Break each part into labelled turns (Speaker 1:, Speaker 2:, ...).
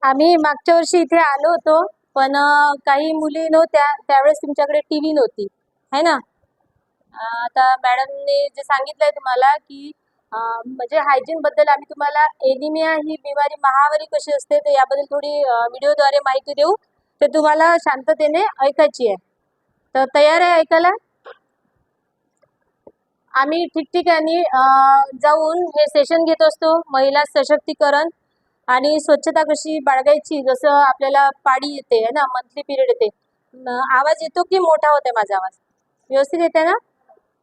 Speaker 1: आम्ही मागच्या वर्षी इथे आलो होतो, पण काही मुली नव्हत्या त्यावेळेस तुमच्याकडे टीव्ही नव्हती, है ना? आता मॅडमने जे सांगितलंय तुम्हाला की म्हणजे हायजीन बद्दल आम्ही तुम्हाला एनिमिया ही बिमारी महामारी कशी असते तर याबद्दल थोडी व्हिडिओद्वारे माहिती देऊ. ते तुम्हाला शांततेने ऐकायची आहे. तर तयार आहे ऐकायला? आम्ही ठिकठिकाणी जाऊन हे सेशन घेत असतो. महिला सशक्तीकरण आणि स्वच्छता कशी बाळगायची, जसं आपल्याला पाळी येते है ना, मंथली पिरियड येते. आवाज येतो की मोठा होते माझा आवाज? व्यवस्थित येते ना?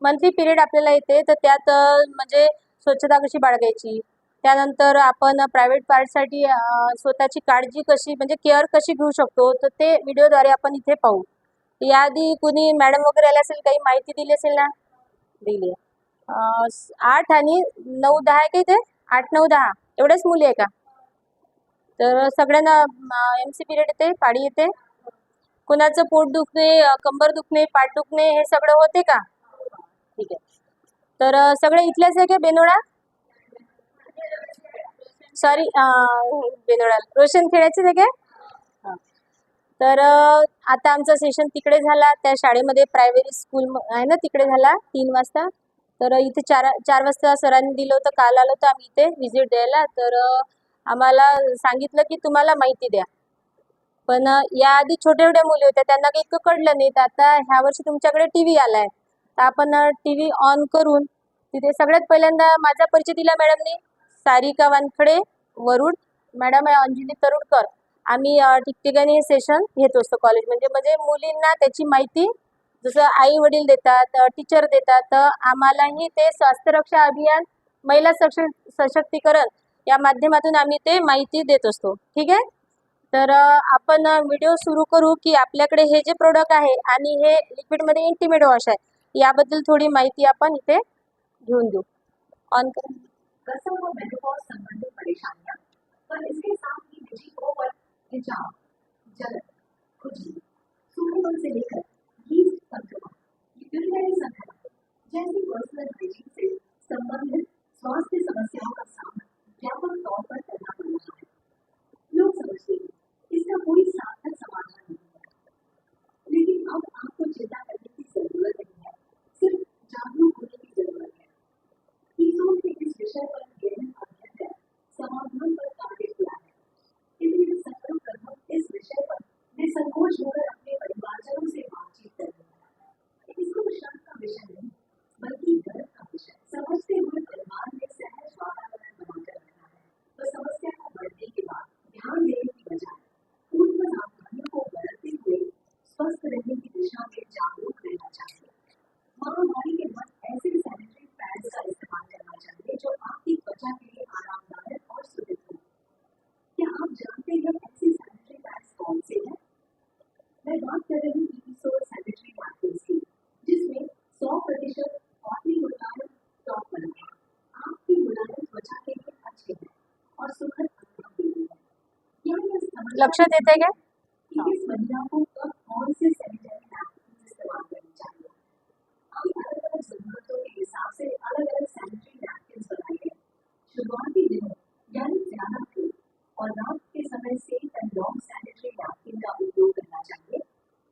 Speaker 1: मंथली पिरियड आपल्याला येते, तर त्यात म्हणजे स्वच्छता कशी बाळगायची, त्यानंतर आपण प्रायव्हेट पार्टसाठी स्वतःची काळजी कशी म्हणजे केअर कशी घेऊ शकतो, तर ते व्हिडिओद्वारे आपण इथे पाहू. याआधी कुणी मॅडम वगैरे आले असेल, काही माहिती दिली असेल ना? दिली आहे. 8 आणि 9 10 आहे का इथे? 8 9 10 एवढ्याच मुली आहे का? तर सगळ्यांना MC पिरियड येते, पाळी येते. कुणाचं पोट दुखणे, कंबर दुखणे, पाठ दुखणे हे सगळं होते का? ठीक आहे. तर सगळे इथलेच आहे का बेनोळा? सॉरी, बेनोळा रोशन खेळायचे आहे का? हां. तर आता आमचा सेशन तिकडे झाला, त्या शाळेमध्ये प्रायमरी स्कूल आहे ना, तिकडे झाला 3 वाजता. तर इथे 4 वाजता सरांनी दिलं होतं, काल आलो होतो आम्ही इथे व्हिजिट द्यायला. तर आम्हाला सांगितलं की तुम्हाला माहिती द्या. पण याआधी छोट्या छोट्या मुली होत्या, त्यांना काही इतकं कळलं नाही. तर आता ह्या वर्षी तुमच्याकडे टीव्ही आलाय, तर आपण टीव्ही ऑन करून तिथे सगळ्यात पहिल्यांदा माझा परिचय दिला मॅडमनी. सारिका वानखडे, वरुड. मॅडम आहे अंजली तरुडकर. आम्ही ठिकठिकाणी हे सेशन घेत असतो कॉलेज म्हणजे मुलींना त्याची माहिती जसं आई वडील देतात, टीचर देतात, तर आम्हालाही ते स्वास्थ्य रक्षा अभियान, महिला सशक्तीकरण या माध्यमातून आम्ही ते माहिती देत असतो. ठीक आहे. तर आपण व्हिडिओ सुरू करू की आपल्याकडे हे जे प्रोडक्ट आहे आणि हे लिक्विडमध्ये इंटिमेट वॉश आहे, याबद्दल थोडी माहिती आपण इथे घेऊन देऊ. ऑन करा.
Speaker 2: प्रसव व मेनोपॉज संबंधित परेशानियां और इसके साथ ही निजी और खिंचाव, जलन, खुजली, सूखेपन से लेकर यीस्ट संक्रमण, यूरिनरी संक्रमण जैसी पर्सनल हाइजीन से संबंधित स्वास्थ्य समस्याओं का सामना व्यापक तौर पर करना पड़ रहा है। लोग समझते हैं इसका कोई सार्थक समाधान नहीं है, लेकिन अब आपको चिंता करने की जरूरत नहीं है, सिर्फ जागरूक होने की जरूरत है। ईसो ने इस विषय पर गहन अध्ययन कर समाधान पर कार्य किया है। इसलिए सकल प्रमुख इस विषय पर निसंकोच होकर अपने परिवारजनों से बातचीत कर रहे हैं। इसको शक का विषय नहीं, बल्कि गर्व का विषय समझते हुए परिवार में सहज वातावरण बनाकर रखना है। तो समस्या को बढ़ने के बाद ध्यान देने की बजाय पूर्व सावधानियों को बरतते हुए स्वस्थ रहने की दिशा में जागरूक रहना चाहिए। महामारी के वक्त ऐसे सैनिटरी पैड्स का इस्तेमाल करना चाहिए जो आपकी त्वचा के लिए आरामदायक और सुरक्षित हो। क्या आप जानते हैं ऐसे सैनिटरी पैड्स कौन से हैं? मैं बात कर रही हूँ ईसो सैनिटरी पैड्स की, जिसमें 100% कॉटन मुलायम टॉप बना है। आपकी मुलायम त्वचा के लिए अच्छे हैं और सुखद अनुभव देते हैं।
Speaker 1: लक्ष देते क्या?
Speaker 2: इस महिला को कब कौन से सैनिटरी पैड्स इस्तेमाल करनी चाहिए? हम अलग अलग जरूरतों के हिसाब से अलग अलग सैनिटरी नैपकिन बनाए हैं। शुरुआती दिनों यानी ज्यादा धूप और रात के समय safe end long sanitary napkin का उपयोग करना चाहिए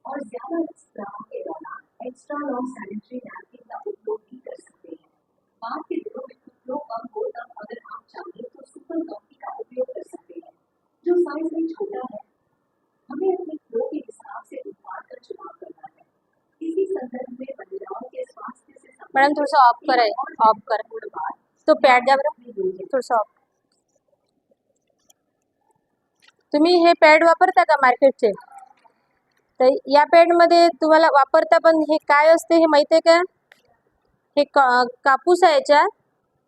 Speaker 2: और ज्यादा स्त्राव के दौरान एक्स्ट्रा लॉन्ग सैनिटरी नैपकिन का उपयोग भी कर सकते हैं। बाद के दिनों में फ्लो कम हो तब अगर आप चाहें तो सुपर कॉफी का उपयोग कर सकते हैं, जो साइज में छोटा है। हमें अपने फ्लो के हिसाब से उत्पाद का चुनाव करना है। इसी संदर्भ में महिलाओं के स्वास्थ्य से
Speaker 1: मॅडम थोडंसं ऑफ कराय, ऑफ कर तो पॅड द्या बरं, थोडंसं ऑफ. तुम्ही हे पॅड वापरता का मार्केटचे? तर या पॅडमध्ये तुम्हाला वापरता, पण हे काय असते हे माहिती आहे का? हे कापूस आहे याच्यात,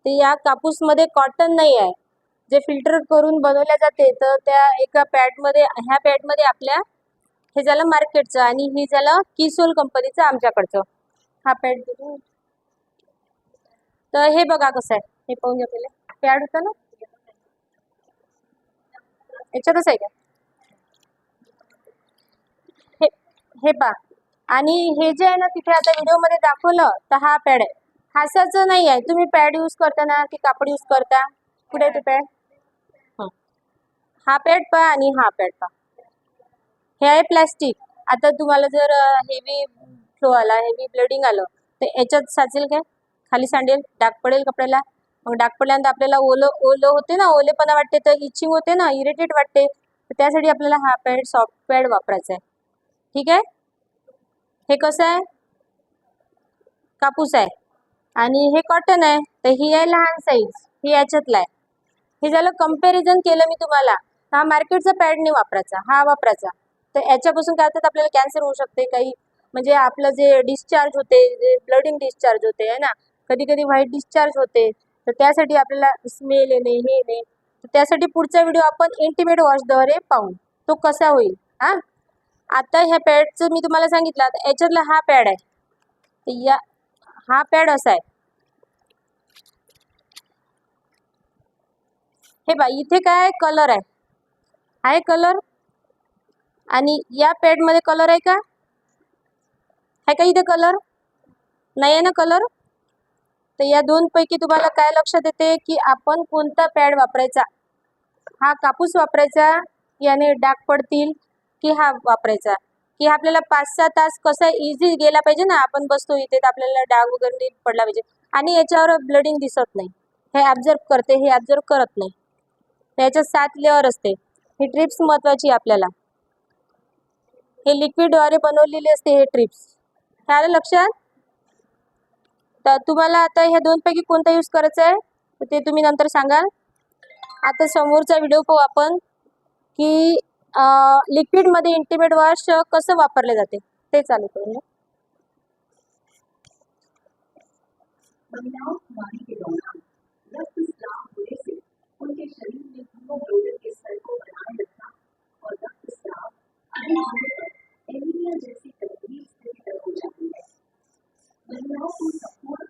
Speaker 1: ते या कापूसमध्ये कॉटन नाही आहे, जे फिल्टर करून बनवल्या जाते. तर त्या एका पॅडमध्ये, ह्या पॅडमध्ये आपल्या हे झालं मार्केटचं आणि ही झालं किसोल कंपनीचं आमच्याकडचं हा पॅड. तर हे बघा कसं आहे, हे पाहून घ्या पहिले. पॅड होतं ना याच्यातच आहे का? हे हे पहा. आणि हे जे आहे ना तिथे आता व्हिडिओमध्ये दाखवलं, तर हा पॅड आहे. हासाचं नाही आहे. तुम्ही पॅड यूज करता ना की कापड यूज करता? कुठे आहे ते पॅड? हा पॅड पहा आणि हा पॅड पहा. हे आहे प्लॅस्टिक. आता तुम्हाला जर हेवी फ्लो आला, हेवी ब्लिडिंग आलं, तर याच्यात साचेल काय? खाली सांडेल, डाग पडेल कपड्याला. मग डाग पडल्यानंतर आपल्याला ओलं ओलं होते ना, ओलेपणा वाटते, तर इचिंग होते ना, इरिटेट वाटते. तर त्यासाठी आपल्याला हा पॅड, सॉफ्ट पॅड वापरायचा आहे. ठीक आहे. हे कसं आहे? कापूस आहे आणि हे कॉटन आहे. तर ही आहे लहान साईज, ही याच्यातला आहे. हे झालं कंपॅरिझन केलं मी तुम्हाला. हा मार्केटचा पॅड नाही वापरायचा, हा वापरायचा. तर याच्यापासून काय होतं, आपल्याला कॅन्सर होऊ शकते, काही म्हणजे आपलं जे डिस्चार्ज होते, जे ब्लडिंग डिस्चार्ज होते आहे ना, कधी कधी व्हाईट डिस्चार्ज होते. तर त्यासाठी आपल्याला स्मेल येणे, हे येणे. तर त्यासाठी पुढचा व्हिडिओ आपण इंटिमेट वॉशद्वारे पाहू, तो कसा होईल. हा, आता ह्या पॅडचं मी तुम्हाला सांगितलं. आता याच्यातला हा पॅड आहे. तर या हा पॅड असा आहे. हे बा, इथे काय कलर आहे कलर, आणि या पॅड मध्ये कलर आहे का? आहे का इथे कलर? नाही आहे ना कलर. तर या दोन पैकी तुम्हाला काय लक्षात येते की आपण कोणता पॅड वापरायचा? हा कापूस वापरायचा, याने डाग पडतील, की हा वापरायचा? की आपल्याला 5-6 तास कसा इझी गेला पाहिजे ना, आपण बसतो इथे तर आपल्याला डाग वगैरे नाही पडला पाहिजे, आणि याच्यावर ब्लडिंग दिसत नाही. हे ऑब्झर्व करते, हे ऑब्झर्व करत नाही. त्याच्यात 7 लेअर असते. ही ट्रिप्स महत्वाची आपल्याला. हे लिक्विडद्वारे बनवलेली असते हे ट्रिप्स. हे आलं लक्षात? तर तुम्हाला आता ह्या दोन पैकी कोणता यूज करायचा आहे तर ते तुम्ही नंतर सांगाल. आता समोरचा व्हिडिओ पाहू आपण की लिक्विडमध्ये इंटिमेट वॉश कसं वापरले जाते ते चालू करूया.
Speaker 2: महिलाओं कुमारी के दौरान रक्तस्राव होने से उनके शरीर में हीमोग्लोबिन के स्तर को बनाए रखना और रक्तस्राव अधिक होने पर एनीमिया जैसी गंभीर स्थिति तक हो जाती है। महिलाओं को संपूर्ण